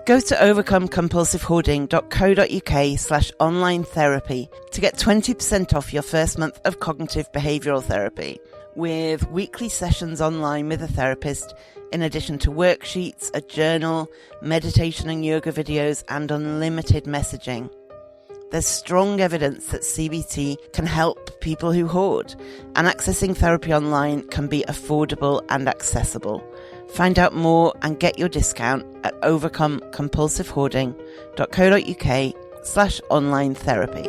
Go to overcomecompulsivehoarding.co.uk/online therapy to get 20% off your first month of cognitive behavioural therapy, with weekly sessions online with a therapist, in addition to worksheets, a journal, meditation and yoga videos, and unlimited messaging. There's strong evidence that CBT can help people who hoard, and accessing therapy online can be affordable and accessible. Find out more and get your discount at overcomecompulsivehoarding.co.uk/online therapy.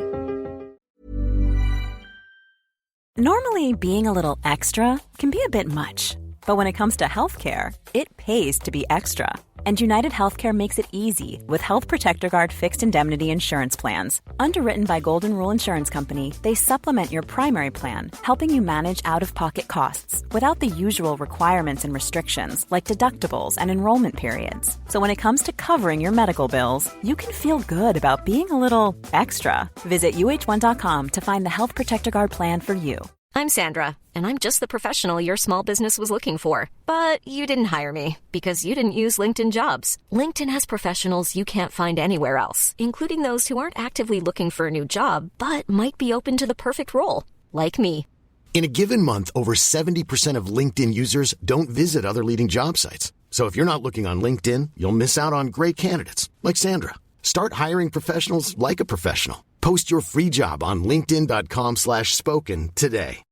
Normally, being a little extra can be a bit much, but when it comes to healthcare, it pays to be extra. And United Healthcare makes it easy with Health Protector Guard fixed indemnity insurance plans. Underwritten by Golden Rule Insurance Company, they supplement your primary plan, helping you manage out-of-pocket costs without the usual requirements and restrictions like deductibles and enrollment periods. So when it comes to covering your medical bills, you can feel good about being a little extra. Visit uh1.com to find the Health Protector Guard plan for you. I'm Sandra, and I'm just the professional your small business was looking for. But you didn't hire me because you didn't use LinkedIn Jobs. LinkedIn has professionals you can't find anywhere else, including those who aren't actively looking for a new job, but might be open to the perfect role, like me. In a given month, over 70% of LinkedIn users don't visit other leading job sites. So if you're not looking on LinkedIn, you'll miss out on great candidates, like Sandra. Start hiring professionals like a professional. Post your free job on linkedin.com/spoken today.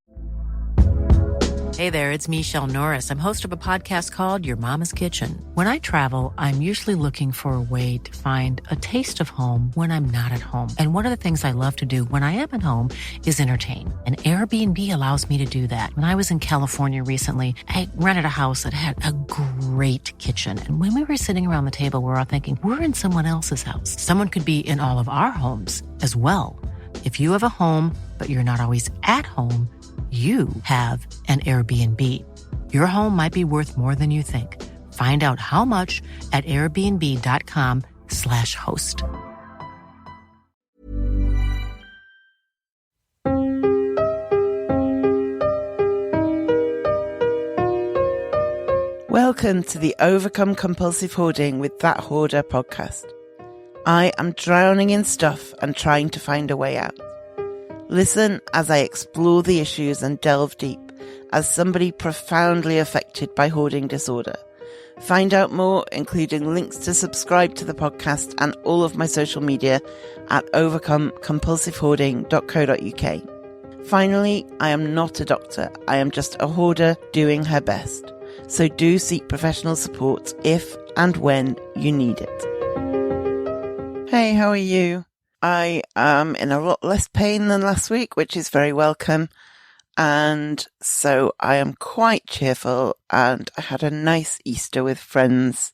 Hey there, it's Michelle Norris. I'm host of a podcast called Your Mama's Kitchen. When I travel, I'm usually looking for a way to find a taste of home when I'm not at home. And one of the things I love to do when I am at home is entertain. And Airbnb allows me to do that. When I was in California recently, I rented a house that had a great kitchen. And when we were sitting around the table, we were all thinking, we're in someone else's house. Someone could be in all of our homes as well. If you have a home, but you're not always at home, you have an Airbnb. Your home might be worth more than you think. Find out how much at airbnb.com/host. Welcome to the Overcome Compulsive Hoarding with That Hoarder podcast. I am drowning in stuff and trying to find a way out. Listen as I explore the issues and delve deep as somebody profoundly affected by hoarding disorder. Find out more, including links to subscribe to the podcast and all of my social media at overcomecompulsivehoarding.co.uk. Finally, I am not a doctor. I am just a hoarder doing her best. So do seek professional support if and when you need it. Hey, how are you? I am in a lot less pain than last week, which is very welcome. And so I am quite cheerful, and I had a nice Easter with friends.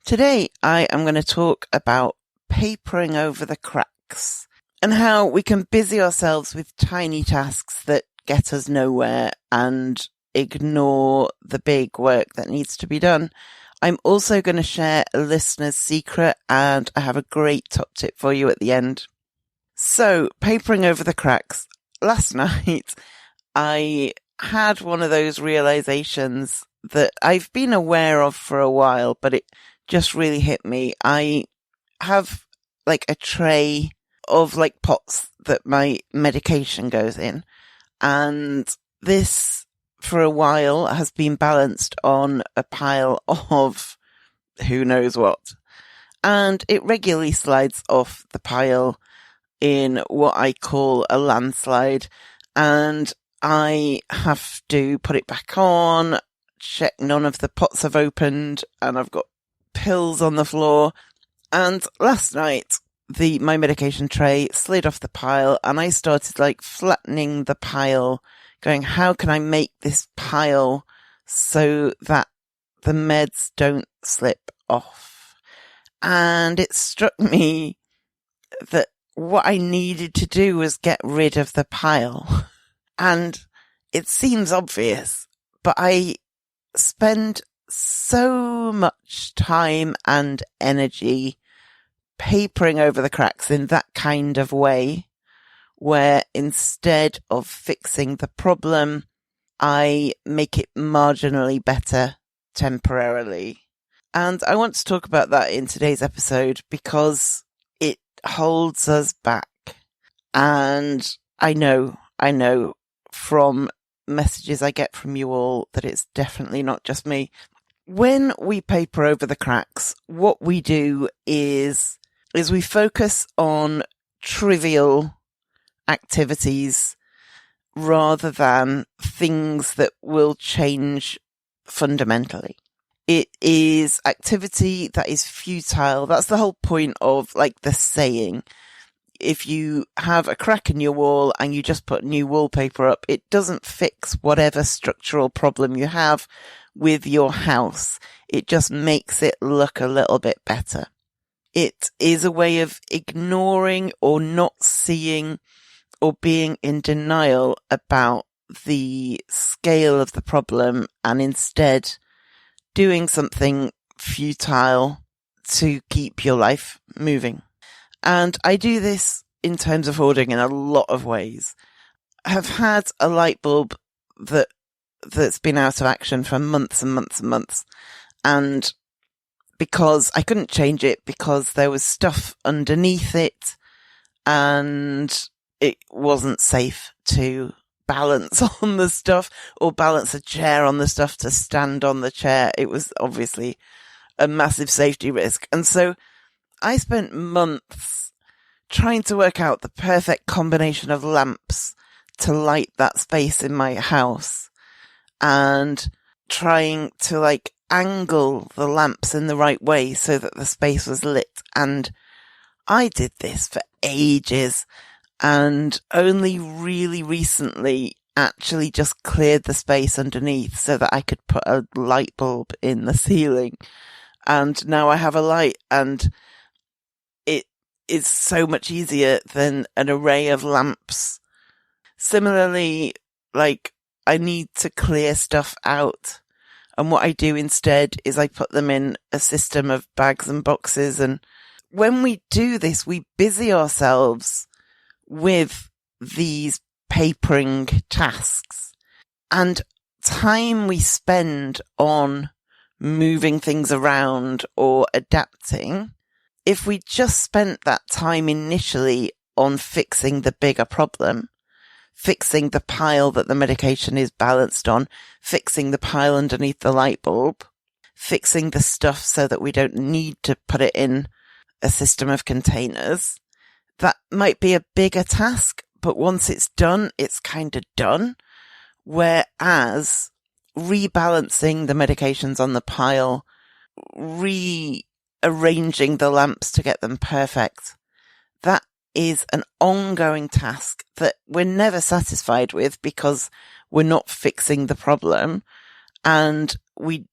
Today, I am going to talk about papering over the cracks and how we can busy ourselves with tiny tasks that get us nowhere and ignore the big work that needs to be done. I'm also going to share a listener's secret, and I have a great top tip for you at the end. So, papering over the cracks. Last night, I had one of those realizations that I've been aware of for a while, but it just really hit me. I have like a tray of like pots that my medication goes in, and this for a while has been balanced on a pile of who knows what. And it regularly slides off the pile in what I call a landslide. And I have to put it back on, check none of the pots have opened, and I've got pills on the floor. And last night, my medication tray slid off the pile, and I started like flattening the pile, going, how can I make this pile so that the meds don't slip off? And it struck me that what I needed to do was get rid of the pile. And it seems obvious, but I spend so much time and energy papering over the cracks in that kind of way, where instead of fixing the problem, I make it marginally better temporarily. And I want to talk about that in today's episode because it holds us back. And I know from messages I get from you all that it's definitely not just me. When we paper over the cracks, what we do is we focus on trivial activities rather than things that will change fundamentally. It is activity that is futile. That's the whole point of like the saying. If you have a crack in your wall and you just put new wallpaper up, it doesn't fix whatever structural problem you have with your house. It just makes it look a little bit better. It is a way of ignoring or not seeing or being in denial about the scale of the problem and instead doing something futile to keep your life moving. And I do this in terms of hoarding in a lot of ways. I have had a light bulb that's been out of action for months and months and months. And because I couldn't change it because there was stuff underneath it and it wasn't safe to balance on the stuff or balance a chair on the stuff to stand on the chair. It was obviously a massive safety risk. And so I spent months trying to work out the perfect combination of lamps to light that space in my house and trying to like angle the lamps in the right way so that the space was lit. And I did this for ages and only really recently actually just cleared the space underneath so that I could put a light bulb in the ceiling. And now I have a light and it is so much easier than an array of lamps. Similarly, like I need to clear stuff out. And what I do instead is I put them in a system of bags and boxes. And when we do this, we busy ourselves with these papering tasks. And time we spend on moving things around or adapting, if we just spent that time initially on fixing the bigger problem, fixing the pile that the medication is balanced on, fixing the pile underneath the light bulb, fixing the stuff so that we don't need to put it in a system of containers, that might be a bigger task, but once it's done, it's kind of done. Whereas rebalancing the medications on the pile, rearranging the lamps to get them perfect, that is an ongoing task that we're never satisfied with because we're not fixing the problem. And we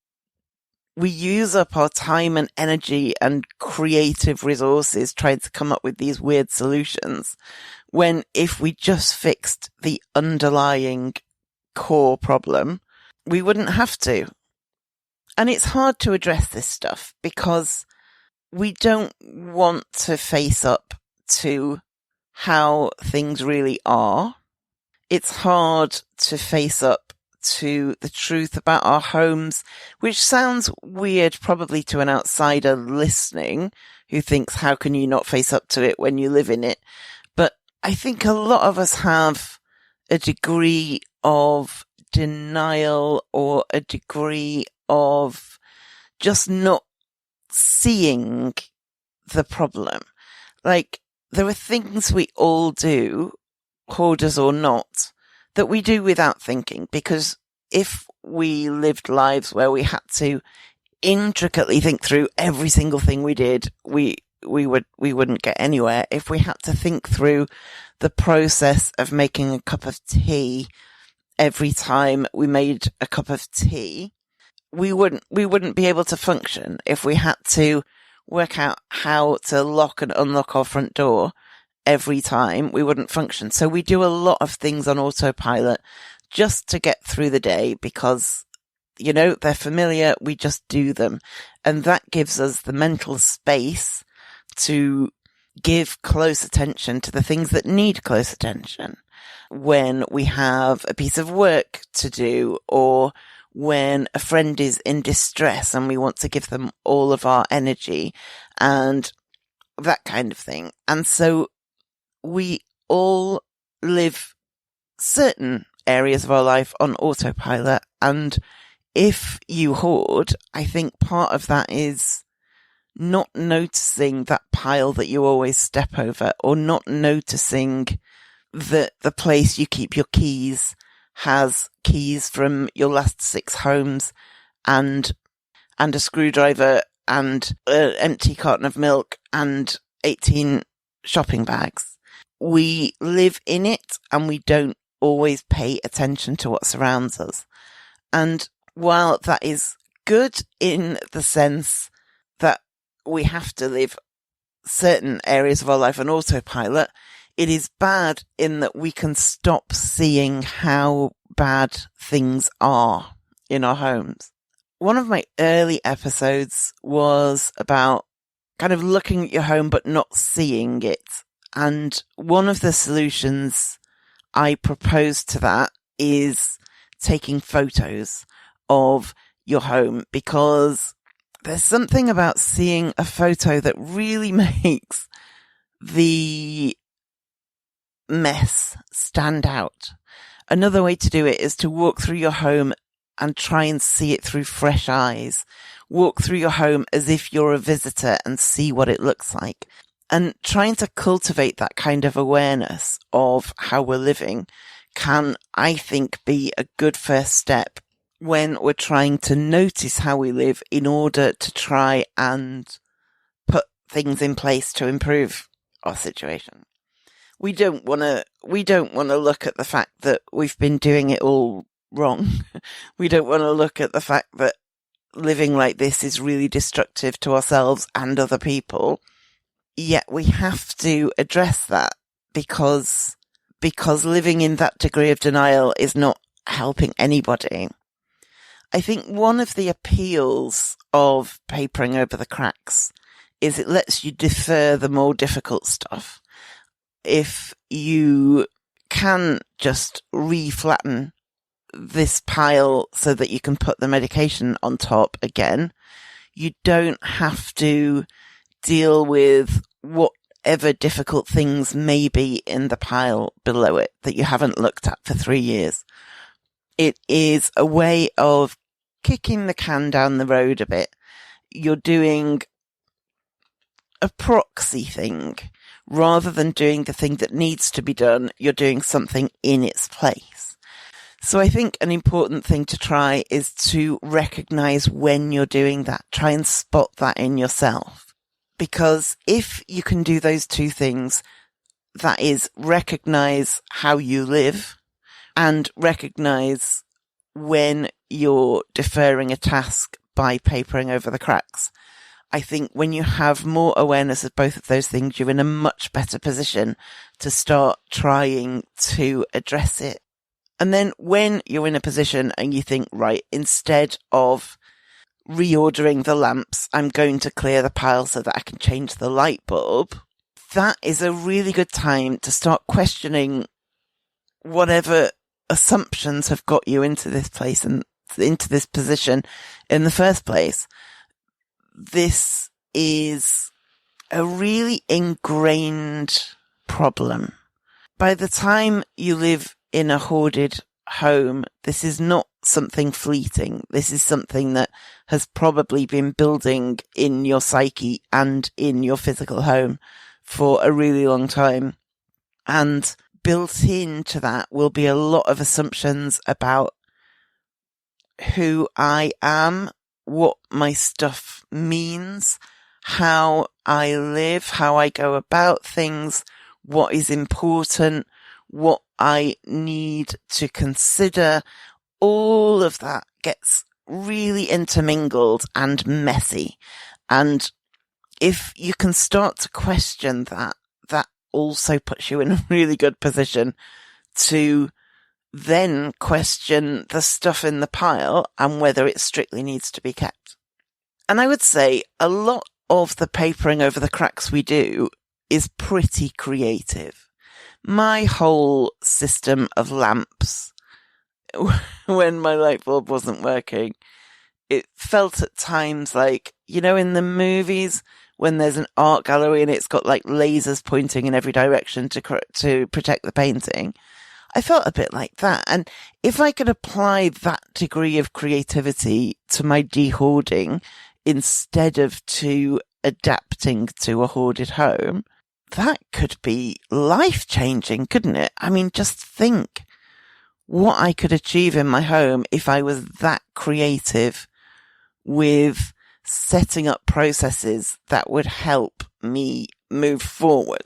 use up our time and energy and creative resources trying to come up with these weird solutions, when if we just fixed the underlying core problem, we wouldn't have to. And it's hard to address this stuff because we don't want to face up to how things really are. It's hard to face up to the truth about our homes, which sounds weird probably to an outsider listening who thinks, how can you not face up to it when you live in it? But I think a lot of us have a degree of denial or a degree of just not seeing the problem. Like, there are things we all do, hoarders or not, that we do without thinking, because if we lived lives where we had to intricately think through every single thing we did, we wouldn't get anywhere. If we had to think through the process of making a cup of tea every time we made a cup of tea, we wouldn't be able to function. If we had to work out how to lock and unlock our front door every time, we wouldn't function. So we do a lot of things on autopilot just to get through the day because, you know, they're familiar. We just do them. And that gives us the mental space to give close attention to the things that need close attention. When we have a piece of work to do, or when a friend is in distress and we want to give them all of our energy and that kind of thing. And so we all live certain areas of our life on autopilot. And if you hoard, I think part of that is not noticing that pile that you always step over, or not noticing that the place you keep your keys has keys from your last 6 homes and a screwdriver and an empty carton of milk and 18 shopping bags. We live in it and we don't always pay attention to what surrounds us. And while that is good in the sense that we have to live certain areas of our life on autopilot, it is bad in that we can stop seeing how bad things are in our homes. One of my early episodes was about kind of looking at your home but not seeing it. And one of the solutions I propose to that is taking photos of your home, because there's something about seeing a photo that really makes the mess stand out. Another way to do it is to walk through your home and try and see it through fresh eyes. Walk through your home as if you're a visitor and see what it looks like. And trying to cultivate that kind of awareness of how we're living can, I think, be a good first step when we're trying to notice how we live in order to try and put things in place to improve our situation. We don't want to look at the fact that we've been doing it all wrong. We don't want to look at the fact that living like this is really destructive to ourselves and other people. Yet we have to address that because living in that degree of denial is not helping anybody. I think one of the appeals of papering over the cracks is it lets you defer the more difficult stuff. If you can just reflatten this pile so that you can put the medication on top again, you don't have to deal with whatever difficult things may be in the pile below it that you haven't looked at for 3 years. It is a way of kicking the can down the road a bit. You're doing a proxy thing. Rather than doing the thing that needs to be done, you're doing something in its place. So I think an important thing to try is to recognize when you're doing that. Try and spot that in yourself. Because if you can do those two things, that is, recognize how you live and recognize when you're deferring a task by papering over the cracks, I think when you have more awareness of both of those things, you're in a much better position to start trying to address it. And then when you're in a position and you think, right, instead of reordering the lamps, I'm going to clear the pile so that I can change the light bulb, that is a really good time to start questioning whatever assumptions have got you into this place and into this position in the first place. This is a really ingrained problem. By the time you live in a hoarded home, this is not something fleeting. This is something that has probably been building in your psyche and in your physical home for a really long time. And built into that will be a lot of assumptions about who I am, what my stuff means, how I live, how I go about things, what is important, what I need to consider. All of that gets really intermingled and messy. And if you can start to question that, that also puts you in a really good position to then question the stuff in the pile and whether it strictly needs to be kept. And I would say a lot of the papering over the cracks we do is pretty creative. My whole system of lamps when my light bulb wasn't working. It felt at times like, you know, in the movies when there's an art gallery and it's got like lasers pointing in every direction to protect the painting. I felt a bit like that. And if I could apply that degree of creativity to my de-hoarding instead of to adapting to a hoarded home, that could be life-changing, couldn't it? I mean, just think what I could achieve in my home if I was that creative with setting up processes that would help me move forward,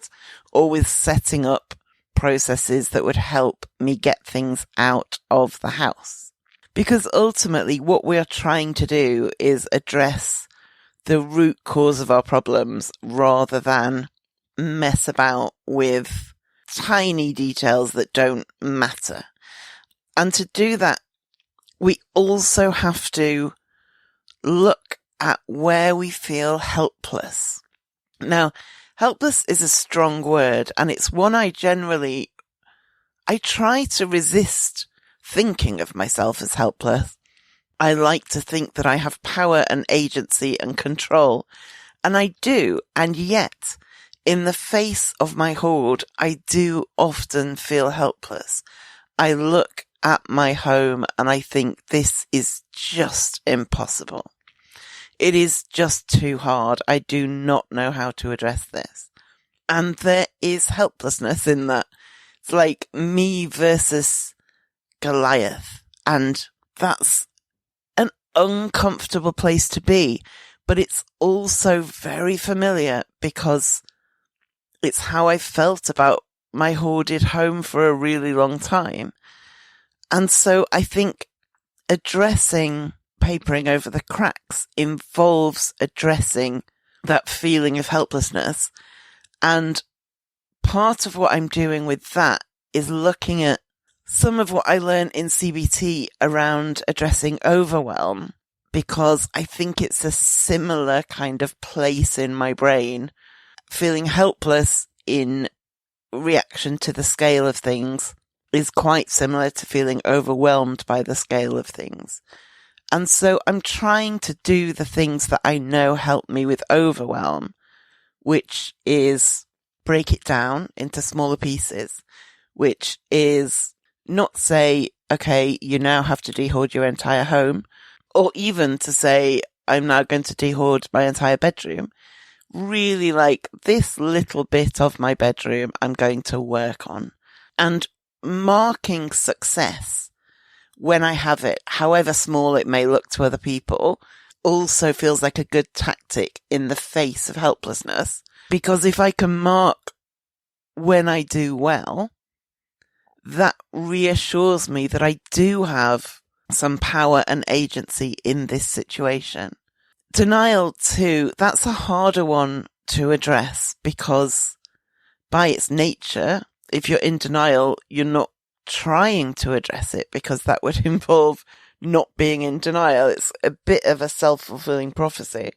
or with setting up processes that would help me get things out of the house. Because ultimately what we are trying to do is address the root cause of our problems rather than mess about with tiny details that don't matter. And to do that, we also have to look at where we feel helpless. Now, helpless is a strong word, and it's one I try to resist thinking of myself as helpless. I like to think that I have power and agency and control, and I do, and yet, in the face of my hoard, I do often feel helpless. I look at my home and I think this is just impossible. It is just too hard. I do not know how to address this. And there is helplessness in that. It's like me versus Goliath. And that's an uncomfortable place to be. But it's also very familiar because it's how I felt about my hoarded home for a really long time. And so I think addressing papering over the cracks involves addressing that feeling of helplessness. And part of what I'm doing with that is looking at some of what I learned in CBT around addressing overwhelm, because I think it's a similar kind of place in my brain, feeling helpless in reaction to the scale of things is quite similar to feeling overwhelmed by the scale of things. And so I'm trying to do the things that I know help me with overwhelm, which is break it down into smaller pieces, which is not say, okay, you now have to de-hoard your entire home, or even to say, I'm now going to de-hoard my entire bedroom. Really like this little bit of my bedroom I'm going to work on. And marking success when I have it, however small it may look to other people, also feels like a good tactic in the face of helplessness. Because if I can mark when I do well, that reassures me that I do have some power and agency in this situation. Denial too, that's a harder one to address because by its nature, if you're in denial, you're not trying to address it because that would involve not being in denial. It's a bit of a self-fulfilling prophecy.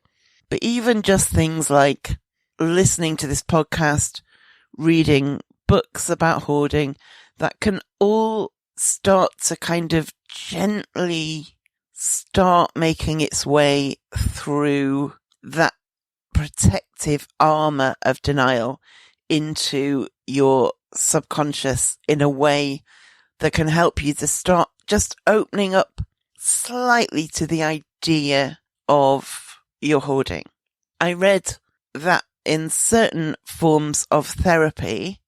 But even just things like listening to this podcast, reading books about hoarding, that can all start to kind of gently start making its way through that protective armor of denial into your subconscious in a way that can help you to start just opening up slightly to the idea of your hoarding. I read that in certain forms of therapy,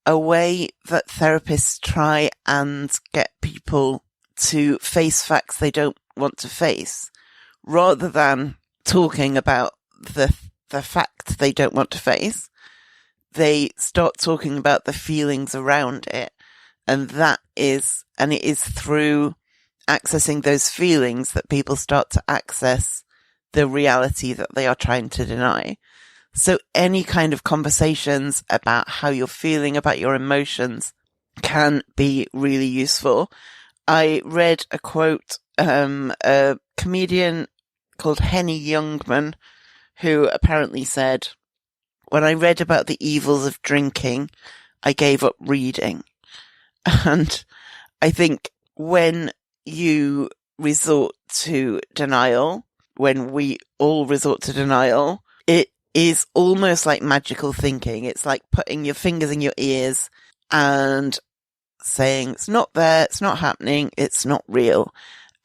a way that therapists try and get people to face facts they don't want to face, rather than talking about the fact they don't want to face, they start talking about the feelings around it. And it is through accessing those feelings that people start to access the reality that they are trying to deny. So any kind of conversations about how you're feeling, about your emotions, can be really useful. I read a quote, a comedian called Henny Youngman, who apparently said, "When I read about the evils of drinking, I gave up reading." And I think when you resort to denial, when we all resort to denial, it is almost like magical thinking. It's like putting your fingers in your ears and saying, it's not there, it's not happening, it's not real.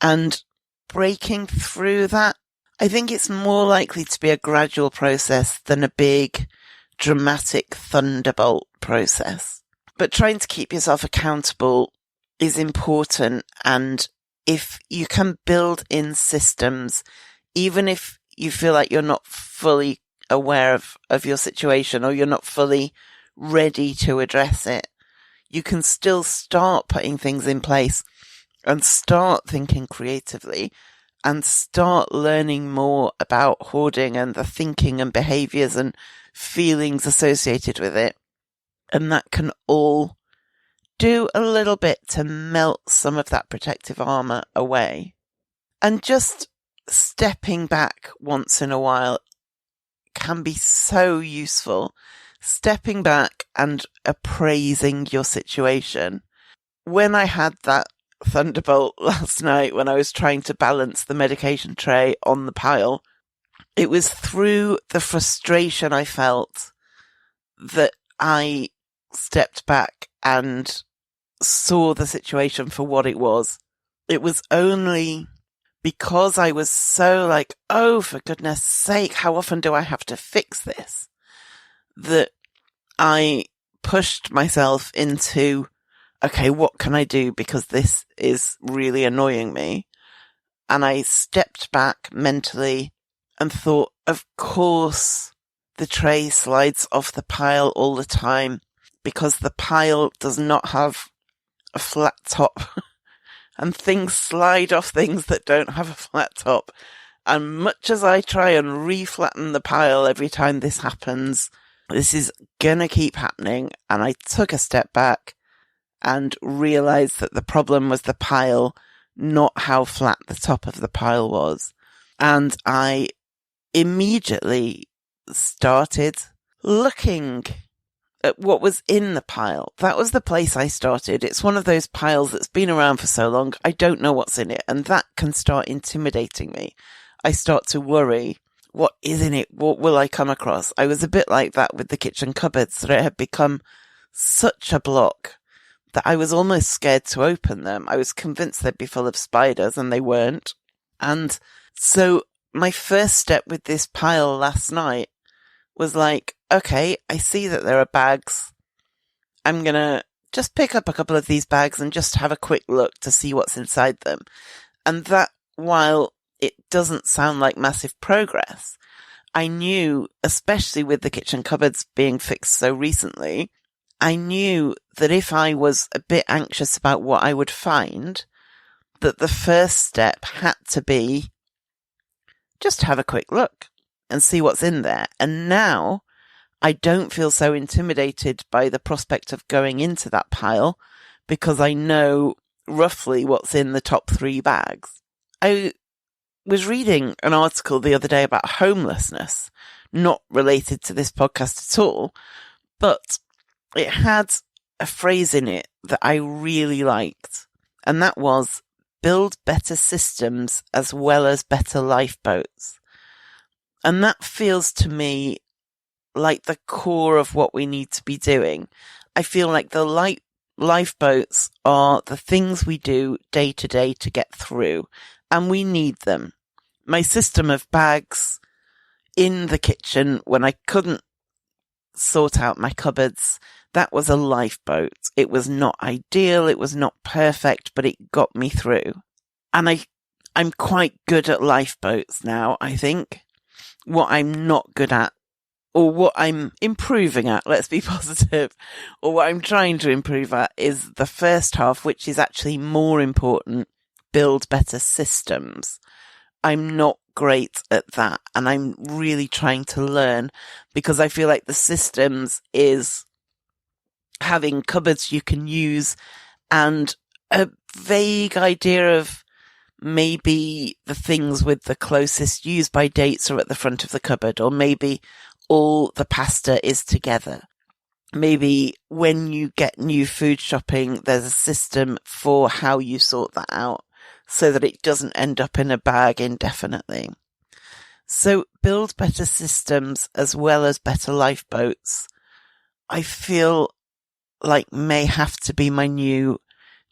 And breaking through that, I think it's more likely to be a gradual process than a big, dramatic thunderbolt process. But trying to keep yourself accountable is important. And if you can build in systems, even if you feel like you're not fully aware of your situation or you're not fully ready to address it, you can still start putting things in place and start thinking creatively and start learning more about hoarding and the thinking and behaviors and feelings associated with it. And that can all do a little bit to melt some of that protective armor away. And just stepping back once in a while can be so useful. Stepping back and appraising your situation. When I had that thunderbolt last night, when I was trying to balance the medication tray on the pile, it was through the frustration I felt that I stepped back and saw the situation for what it was. It was only because I was so like, oh, for goodness sake, how often do I have to fix this? That I pushed myself into, okay, what can I do? Because this is really annoying me. And I stepped back mentally and thought, of course, the tray slides off the pile all the time because the pile does not have a flat top and things slide off things that don't have a flat top. And much as I try and reflatten the pile every time this happens, this is gonna keep happening. And I took a step back and realized that the problem was the pile, not how flat the top of the pile was. And I immediately started looking at what was in the pile. That was the place I started. It's one of those piles that's been around for so long, I don't know what's in it. And that can start intimidating me. I start to worry, what is in it? What will I come across? I was a bit like that with the kitchen cupboards, that it had become such a block that I was almost scared to open them. I was convinced they'd be full of spiders, and they weren't. And so my first step with this pile last night was like, okay, I see that there are bags. I'm going to just pick up a couple of these bags and just have a quick look to see what's inside them. And that, while it doesn't sound like massive progress, I knew, especially with the kitchen cupboards being fixed so recently, I knew that if I was a bit anxious about what I would find, that the first step had to be just have a quick look and see what's in there. And now I don't feel so intimidated by the prospect of going into that pile because I know roughly what's in the top 3 bags. I was reading an article the other day about homelessness, not related to this podcast at all, but it had a phrase in it that I really liked, and that was, build better systems as well as better lifeboats. And that feels to me like the core of what we need to be doing. I feel like the lifeboats are the things we do day to day to get through, and we need them. My system of bags in the kitchen when I couldn't sort out my cupboards, that was a lifeboat. It was not ideal, it was not perfect, but it got me through. And I'm quite good at lifeboats now, I think. What I'm not good at, or what I'm improving at, let's be positive, or what I'm trying to improve at, is the first half, which is actually more important, build better systems. I'm not great at that, and I'm really trying to learn, because I feel like the systems is having cupboards you can use and a vague idea of maybe the things with the closest use by dates are at the front of the cupboard, or maybe all the pasta is together. maybe when you get new food shopping, there's a system for how you sort that out so that it doesn't end up in a bag indefinitely. So build better systems as well as better lifeboats, I feel like may have to be my new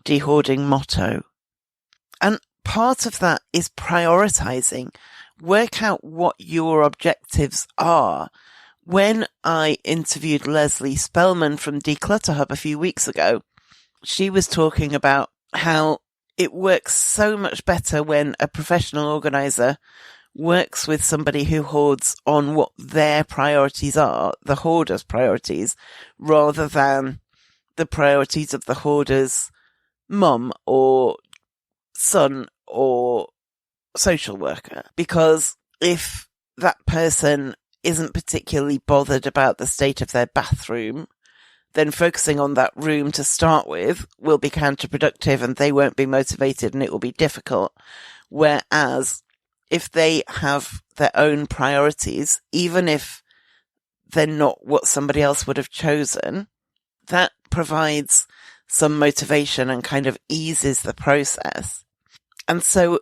de-hoarding motto. And part of that is prioritizing. Work out what your objectives are. When I interviewed Leslie Spellman from Declutter Hub a few weeks ago, she was talking about how it works so much better when a professional organizer works with somebody who hoards on what their priorities are, the hoarder's priorities, rather than the priorities of the hoarder's mum or son or social worker. Because if that person isn't particularly bothered about the state of their bathroom, then focusing on that room to start with will be counterproductive and they won't be motivated and it will be difficult. Whereas if they have their own priorities, even if they're not what somebody else would have chosen, that provides some motivation and kind of eases the process. And so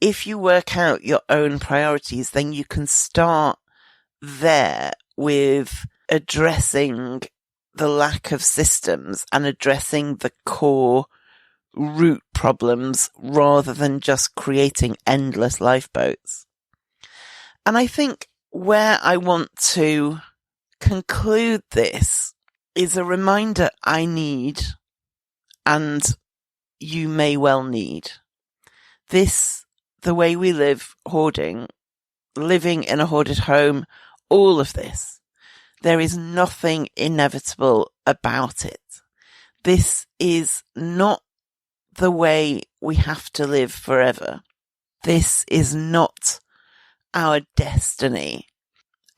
if you work out your own priorities, then you can start there with addressing the lack of systems and addressing the core root problems rather than just creating endless lifeboats. And I think where I want to conclude this is a reminder I need, and you may well need. This, the way we live, hoarding, living in a hoarded home, all of this, there is nothing inevitable about it. This is not the way we have to live forever. This is not our destiny.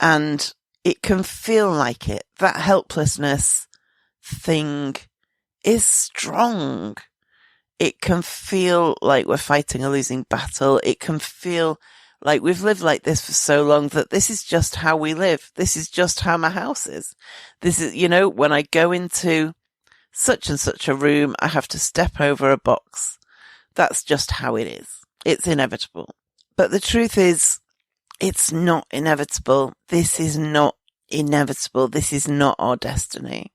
And it can feel like it. That helplessness thing is strong. It can feel like we're fighting a losing battle. It can feel like we've lived like this for so long that this is just how we live. This is just how my house is. This is, when I go into such and such a room, I have to step over a box. That's just how it is. It's inevitable. But the truth is, it's not inevitable. This is not inevitable. This is not our destiny.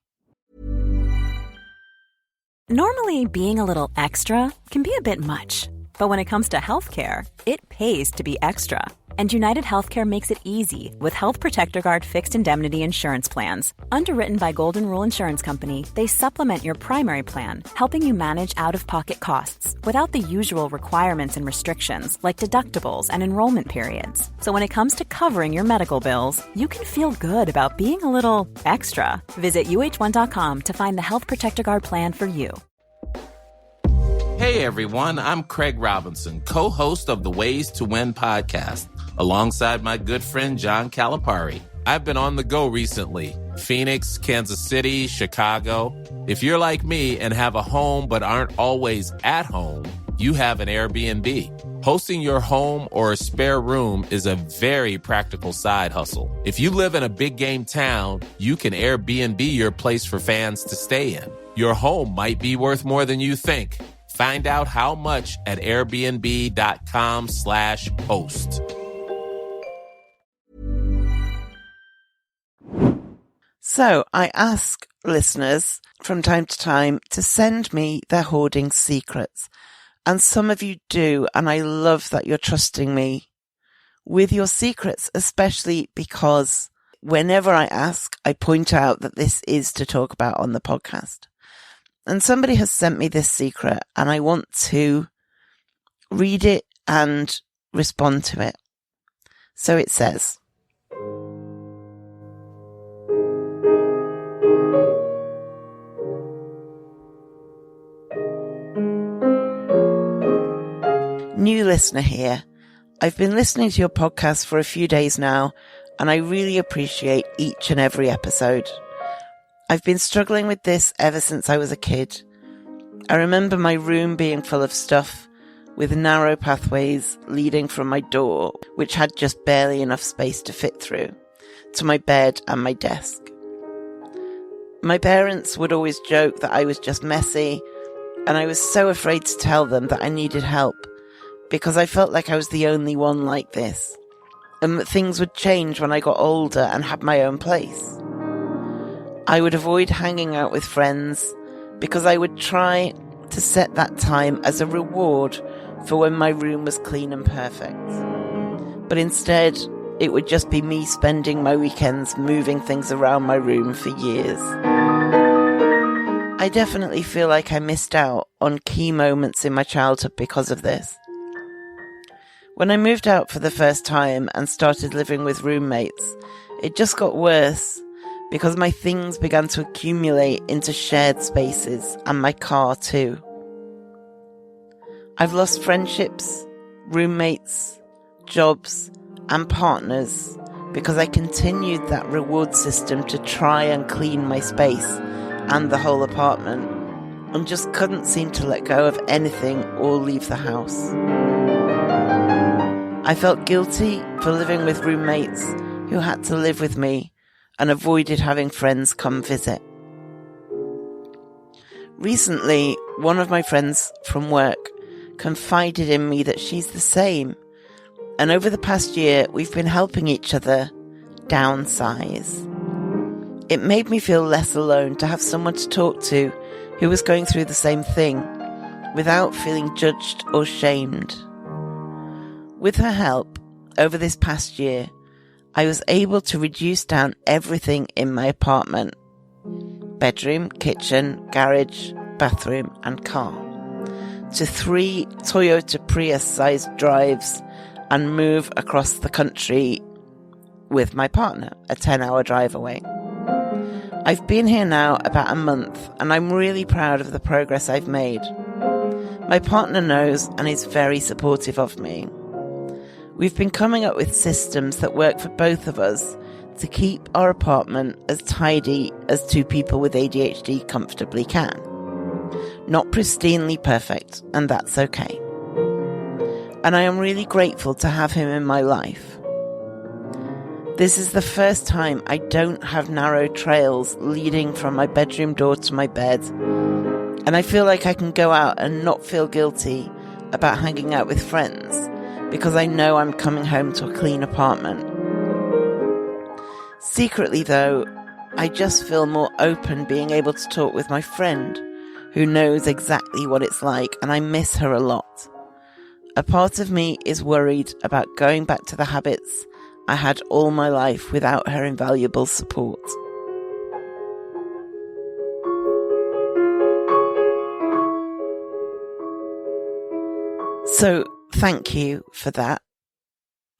Normally, being a little extra can be a bit much. But when it comes to healthcare, it pays to be extra. And United Healthcare makes it easy with Health Protector Guard fixed indemnity insurance plans. Underwritten by Golden Rule Insurance Company, they supplement your primary plan, helping you manage out-of-pocket costs without the usual requirements and restrictions like deductibles and enrollment periods. So when it comes to covering your medical bills, you can feel good about being a little extra. Visit uh1.com to find the Health Protector Guard plan for you. Hey everyone, I'm Craig Robinson, co-host of the Ways to Win podcast, alongside my good friend John Calipari. I've been on the go recently. Phoenix, Kansas City, Chicago. If you're like me and have a home but aren't always at home, you have an Airbnb. Hosting your home or a spare room is a very practical side hustle. If you live in a big game town, you can Airbnb your place for fans to stay in. Your home might be worth more than you think. Find out how much at airbnb.com/host. So I ask listeners from time to time to send me their hoarding secrets. And some of you do, and I love that you're trusting me with your secrets, especially because whenever I ask, I point out that this is to talk about on the podcast. And somebody has sent me this secret, and I want to read it and respond to it. So it says, new listener here. I've been listening to your podcast for a few days now, and I really appreciate each and every episode. I've been struggling with this ever since I was a kid. I remember my room being full of stuff, with narrow pathways leading from my door, which had just barely enough space to fit through, to my bed and my desk. My parents would always joke that I was just messy, and I was so afraid to tell them that I needed help because I felt like I was the only one like this, and that things would change when I got older and had my own place. I would avoid hanging out with friends because I would try to set that time as a reward for when my room was clean and perfect. But instead, it would just be me spending my weekends moving things around my room for years. I definitely feel like I missed out on key moments in my childhood because of this. When I moved out for the first time and started living with roommates, it just got worse because my things began to accumulate into shared spaces, and my car too. I've lost friendships, roommates, jobs, and partners because I continued that reward system to try and clean my space and the whole apartment, and just couldn't seem to let go of anything or leave the house. I felt guilty for living with roommates who had to live with me and avoided having friends come visit. Recently, one of my friends from work confided in me that she's the same, and over the past year we've been helping each other downsize. It made me feel less alone to have someone to talk to who was going through the same thing without feeling judged or shamed. With her help, over this past year, I was able to reduce down everything in my apartment: bedroom, kitchen, garage, bathroom, and car, to 3 Toyota Prius-sized drives and move across the country with my partner, a 10-hour drive away. I've been here now about a month, and I'm really proud of the progress I've made. My partner knows and is very supportive of me. We've been coming up with systems that work for both of us to keep our apartment as tidy as 2 people with ADHD comfortably can. Not pristinely perfect, and that's okay. And I am really grateful to have him in my life. This is the first time I don't have narrow trails leading from my bedroom door to my bed, and I feel like I can go out and not feel guilty about hanging out with friends because I know I'm coming home to a clean apartment. Secretly though, I just feel more open being able to talk with my friend who knows exactly what it's like, and I miss her a lot. A part of me is worried about going back to the habits I had all my life without her invaluable support. So, thank you for that.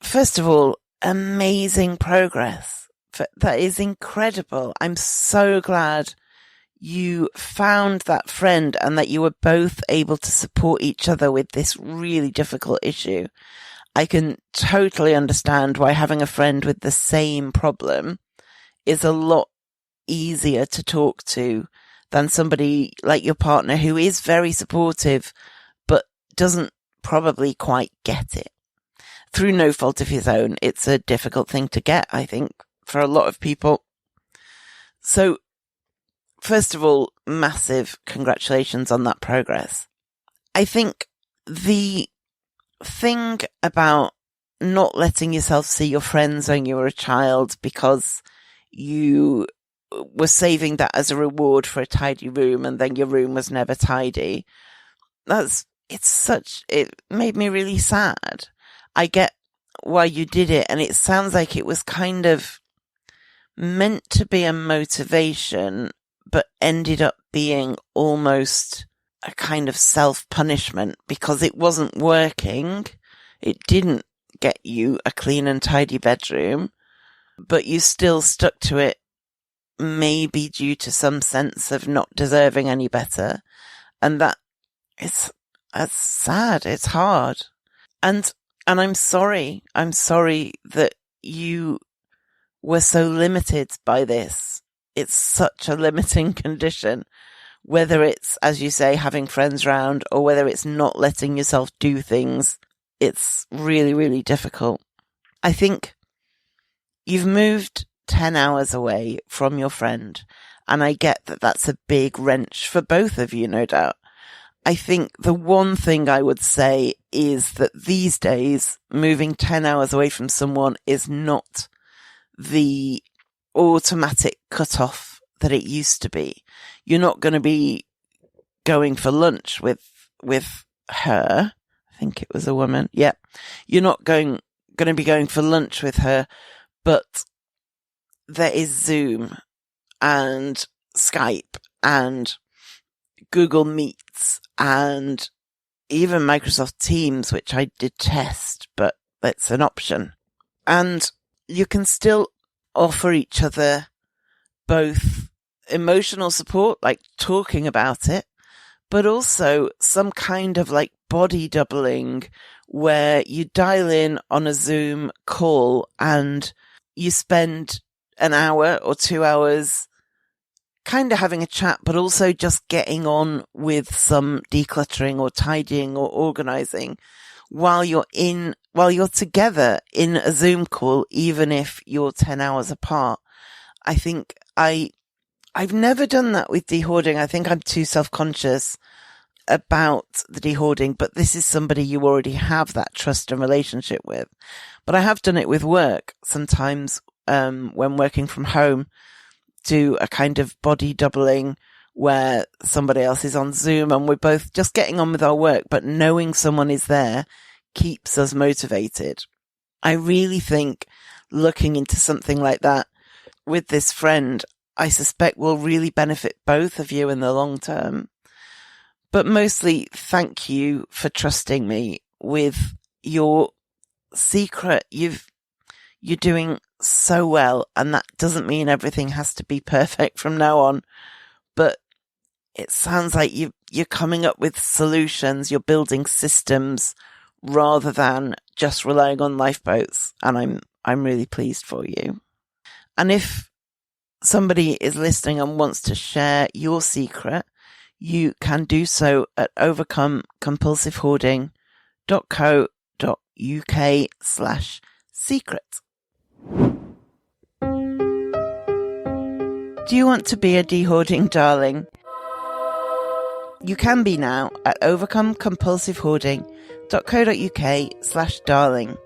First of all, amazing progress. That is incredible. I'm so glad you found that friend and that you were both able to support each other with this really difficult issue. I can totally understand why having a friend with the same problem is a lot easier to talk to than somebody like your partner who is very supportive but doesn't probably quite get it. Through no fault of his own, it's a difficult thing to get, I think, for a lot of people. So, first of all, massive congratulations on that progress. I think the thing about not letting yourself see your friends when you were a child because you were saving that as a reward for a tidy room and then your room was never tidy, it made me really sad. I get why you did it, and it sounds like it was kind of meant to be a motivation but ended up being almost a kind of self-punishment because it wasn't working. It didn't get you a clean and tidy bedroom, but you still stuck to it, maybe due to some sense of not deserving any better. And that's sad. It's hard. And I'm sorry. I'm sorry that you were so limited by this. It's such a limiting condition, whether it's, as you say, having friends round or whether it's not letting yourself do things. It's really, really difficult. I think you've moved 10 hours away from your friend, And I get that that's a big wrench for both of you, no doubt. I think the one thing I would say is that these days, moving 10 hours away from someone is not the automatic cutoff that it used to be. You're not going to be going for lunch with her. I think it was a woman. Yeah. You're not going to be going for lunch with her, but there is Zoom and Skype and Google Meets and even Microsoft Teams, which I detest, but it's an option. And you can still offer each other both emotional support, like talking about it, but also some kind of like body doubling where you dial in on a Zoom call and you spend an hour or 2 hours kind of having a chat, but also just getting on with some decluttering or tidying or organizing while you're together in a Zoom call, even if you're 10 hours apart. I think I've never done that with dehoarding. I think I'm too self-conscious about the dehoarding, but this is somebody you already have that trust and relationship with. But I have done it with work sometimes, when working from home, do a kind of body doubling where somebody else is on Zoom and we're both just getting on with our work, but knowing someone is there keeps us motivated. I really think looking into something like that with this friend, I suspect will really benefit both of you in the long term. But mostly, thank you for trusting me with your secret. You're doing so well, and that doesn't mean everything has to be perfect from now on. But it sounds like you're coming up with solutions. You're building systems rather than just relying on lifeboats, and I'm really pleased for you. And if somebody is listening and wants to share your secret, you can do so at overcomecompulsivehoarding.co.uk/secret. Do you want to be a dehoarding darling? You can be now at overcomecompulsivehoarding.co.uk/darling.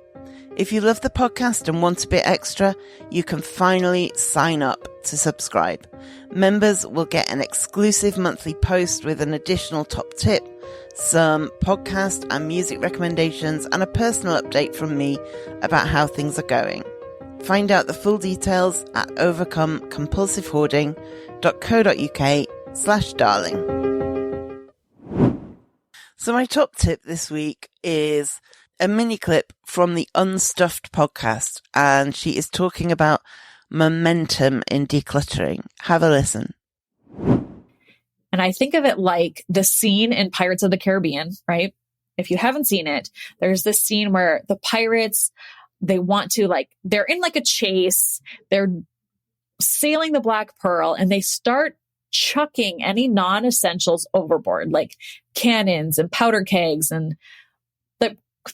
If you love the podcast and want a bit extra, you can finally sign up to subscribe. Members will get an exclusive monthly post with an additional top tip, some podcast and music recommendations, and a personal update from me about how things are going. Find out the full details at overcomecompulsivehoarding.co.uk/darling. So my top tip this week is a mini clip from the Unstuffed podcast, and she is talking about momentum in decluttering. Have a listen. And I think of it like the scene in Pirates of the Caribbean, right? If you haven't seen it, there's this scene where the pirates, they want to they're in like a chase, they're sailing the Black Pearl, and they start chucking any non-essentials overboard, like cannons and powder kegs, and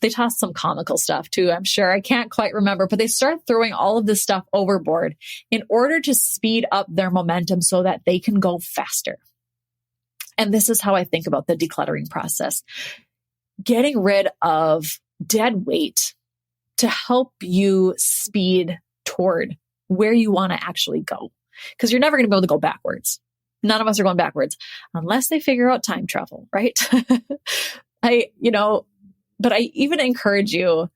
they toss some comical stuff too, I'm sure. I can't quite remember, but they start throwing all of this stuff overboard in order to speed up their momentum so that they can go faster. And this is how I think about the decluttering process. Getting rid of dead weight to help you speed toward where you want to actually go. Because you're never going to be able to go backwards. None of us are going backwards unless they figure out time travel, right? But I even encourage you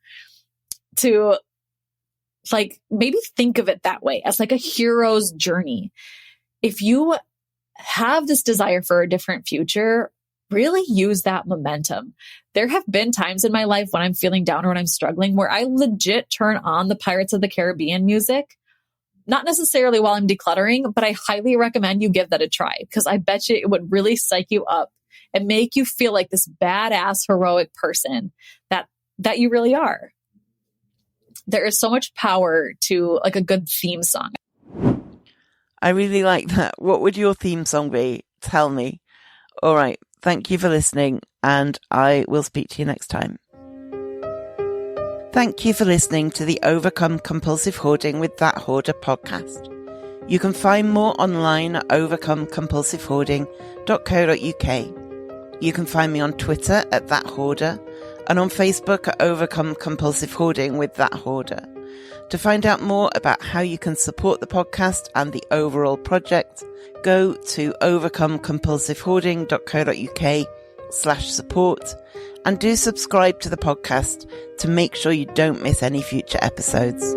to maybe think of it that way as like a hero's journey. If you have this desire for a different future, really use that momentum. There have been times in my life when I'm feeling down or when I'm struggling where I legit turn on the Pirates of the Caribbean music, not necessarily while I'm decluttering, but I highly recommend you give that a try because I bet you it would really psych you up and make you feel like this badass, heroic person that you really are. There is so much power to like a good theme song. I really like that. What would your theme song be? Tell me. All right. Thank you for listening, and I will speak to you next time. Thank you for listening to the Overcome Compulsive Hoarding with That Hoarder podcast. You can find more online at overcomecompulsivehoarding.co.uk. You can find me on Twitter at @thathoarder and on Facebook at Overcome Compulsive Hoarding with That Hoarder. To find out more about how you can support the podcast and the overall project, go to overcomecompulsivehoarding.co.uk/support and do subscribe to the podcast to make sure you don't miss any future episodes.